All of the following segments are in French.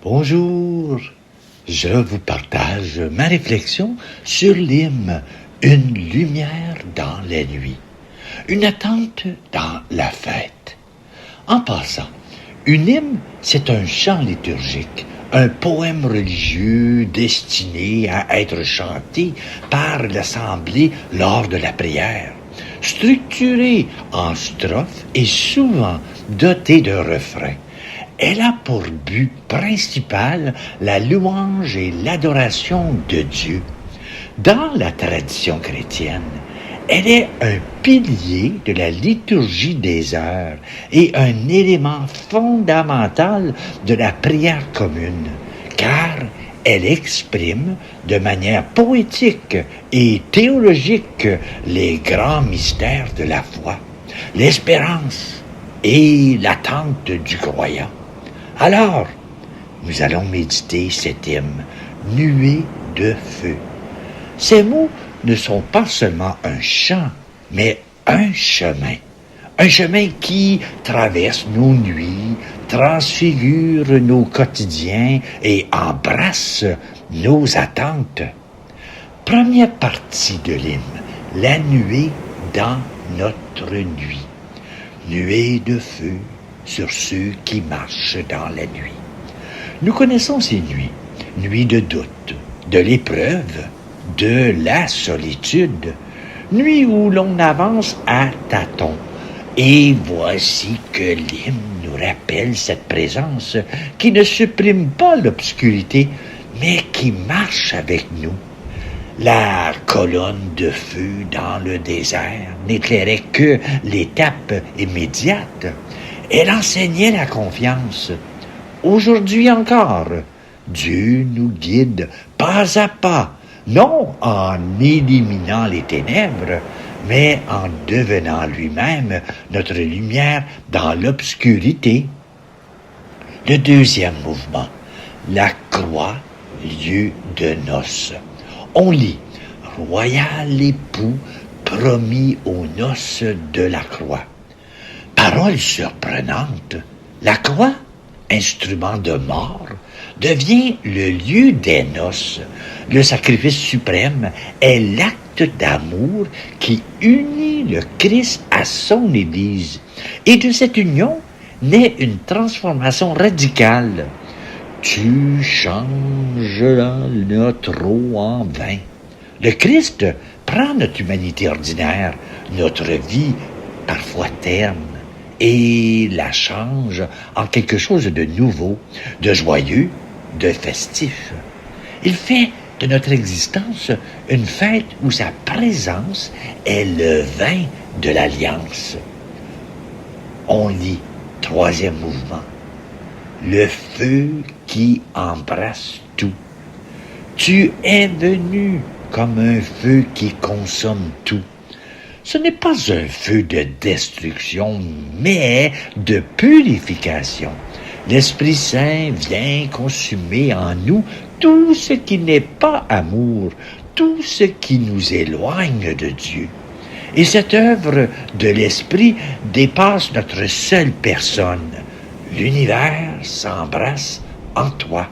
Bonjour, je vous partage ma réflexion sur l'hymne « Une lumière dans la nuit », une attente dans la fête. En passant, une hymne, c'est un chant liturgique, un poème religieux destiné à être chanté par l'assemblée lors de la prière, structuré en strophes et souvent doté d'un refrain. Elle a pour but principal la louange et l'adoration de Dieu. Dans la tradition chrétienne, elle est un pilier de la liturgie des heures et un élément fondamental de la prière commune, car elle exprime de manière poétique et théologique les grands mystères de la foi, l'espérance et l'attente du croyant. Alors, nous allons méditer cet hymne, nuée de feu. Ces mots ne sont pas seulement un chant, mais un chemin. Un chemin qui traverse nos nuits, transfigure nos quotidiens et embrasse nos attentes. Première partie de l'hymne, la nuée dans notre nuit. Nuée de feu sur ceux qui marchent dans la nuit. Nous connaissons ces nuits, nuits de doute, de l'épreuve, de la solitude, nuit où l'on avance à tâtons. Et voici que l'hymne nous rappelle cette présence qui ne supprime pas l'obscurité, mais qui marche avec nous. La colonne de feu dans le désert n'éclairait que l'étape immédiate. Elle enseignait la confiance. Aujourd'hui encore, Dieu nous guide pas à pas, non en éliminant les ténèbres, mais en devenant lui-même notre lumière dans l'obscurité. Le deuxième mouvement, la croix, lieu de noces. On lit « Royal époux promis aux noces de la croix ». Parole surprenante, la croix, instrument de mort, devient le lieu des noces. Le sacrifice suprême est l'acte d'amour qui unit le Christ à son Église. Et de cette union naît une transformation radicale. Tu changeras notre eau en vin. Le Christ prend notre humanité ordinaire, notre vie parfois terne, et la change en quelque chose de nouveau, de joyeux, de festif. Il fait de notre existence une fête où sa présence est le vin de l'alliance. On lit, troisième mouvement, le feu qui embrasse tout. Tu es venu comme un feu qui consomme tout. Ce n'est pas un feu de destruction, mais de purification. L'Esprit Saint vient consumer en nous tout ce qui n'est pas amour, tout ce qui nous éloigne de Dieu. Et cette œuvre de l'Esprit dépasse notre seule personne. L'univers s'embrasse en toi.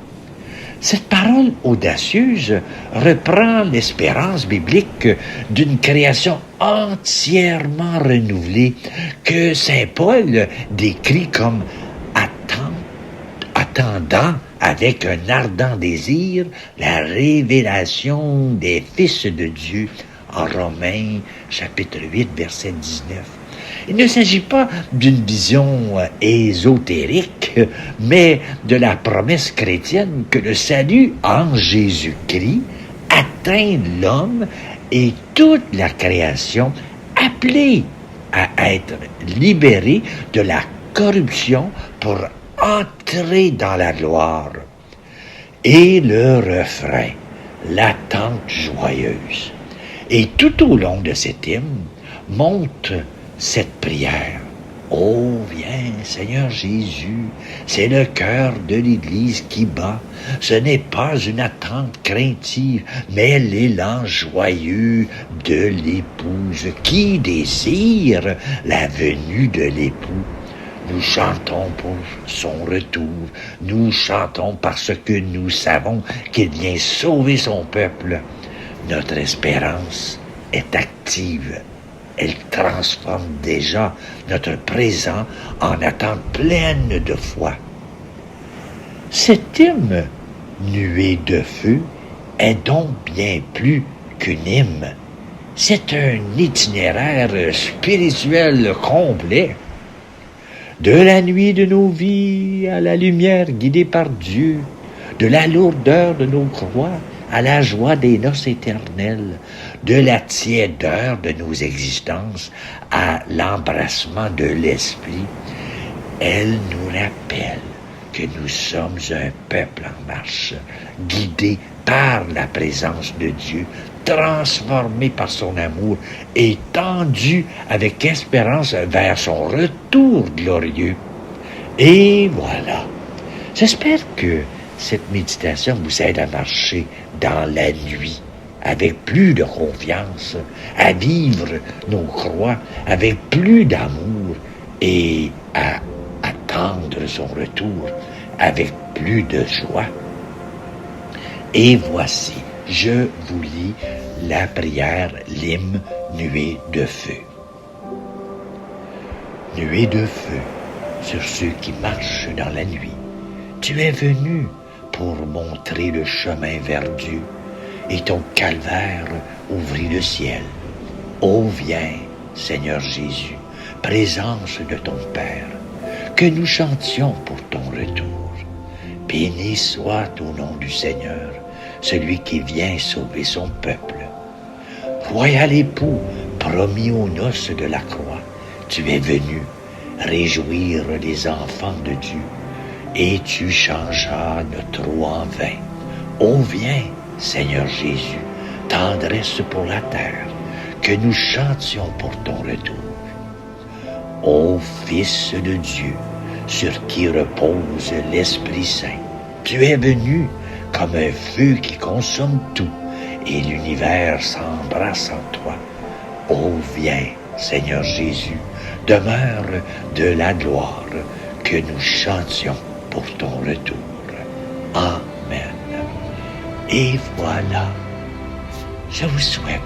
Cette parole audacieuse reprend l'espérance biblique d'une création entièrement renouvelée que saint Paul décrit comme attendant avec un ardent désir la révélation des fils de Dieu en Romains chapitre 8 verset 19. Il ne s'agit pas d'une vision ésotérique, mais de la promesse chrétienne que le salut en Jésus-Christ atteint l'homme et toute la création appelée à être libérée de la corruption pour entrer dans la gloire. Et le refrain, l'attente joyeuse. Et tout au long de cet hymne, monte cette prière. Oh, viens, Seigneur Jésus, c'est le cœur de l'Église qui bat. Ce n'est pas une attente craintive, mais l'élan joyeux de l'épouse qui désire la venue de l'époux. Nous chantons pour son retour. Nous chantons parce que nous savons qu'il vient sauver son peuple. Notre espérance est active. Elle transforme déjà notre présent en attente pleine de foi. Cet hymne, nuée de feu, est donc bien plus qu'une hymne. C'est un itinéraire spirituel complet. De la nuit de nos vies à la lumière guidée par Dieu, de la lourdeur de nos croix à la joie des noces éternelles, de la tiédeur de nos existences à l'embrassement de l'esprit, elle nous rappelle que nous sommes un peuple en marche, guidé par la présence de Dieu, transformé par son amour et tendu avec espérance vers son retour glorieux. Et voilà. J'espère que cette méditation vous aide à marcher dans la nuit avec plus de confiance, à vivre nos croix avec plus d'amour et à attendre son retour avec plus de joie. Et voici, je vous lis la prière, l'hymne nuée de feu. Nuée de feu sur ceux qui marchent dans la nuit. Tu es venu pour montrer le chemin vers Dieu, et ton calvaire ouvrit le ciel. Ô viens, Seigneur Jésus, présence de ton Père, que nous chantions pour ton retour. Béni soit au nom du Seigneur, celui qui vient sauver son peuple. Royal époux, promis aux noces de la croix, tu es venu réjouir les enfants de Dieu, et tu changeras notre eau en vin. Ô viens, Seigneur Jésus, tendresse pour la terre, que nous chantions pour ton retour. Ô Fils de Dieu, sur qui repose l'Esprit Saint, tu es venu comme un feu qui consomme tout, et l'univers s'embrasse en toi. Ô viens, Seigneur Jésus, demeure de la gloire, que nous chantions pour ton retour. Amen. Et voilà, je vous souhaite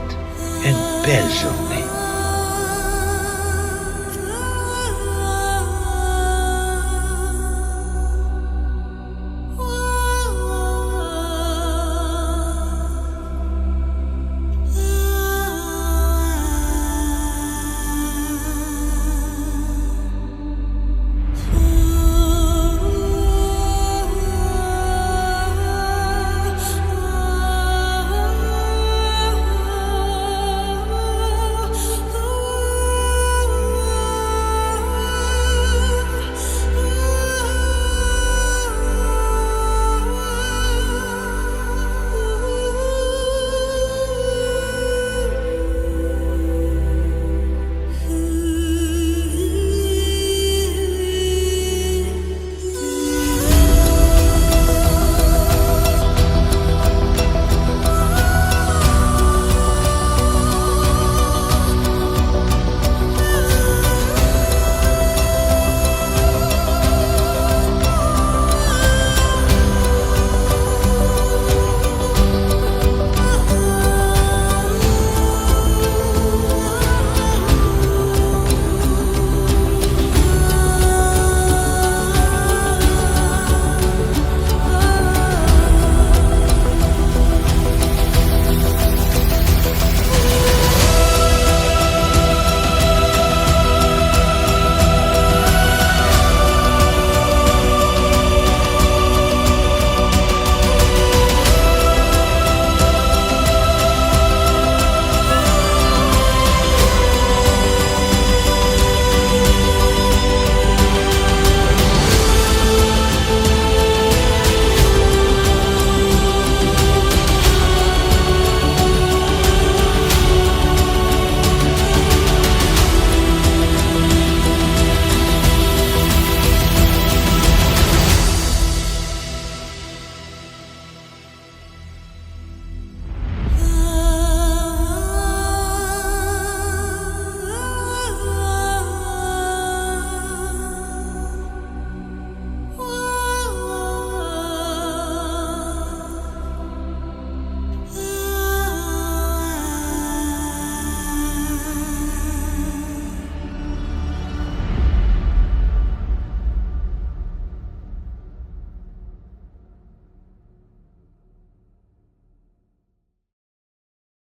une belle journée.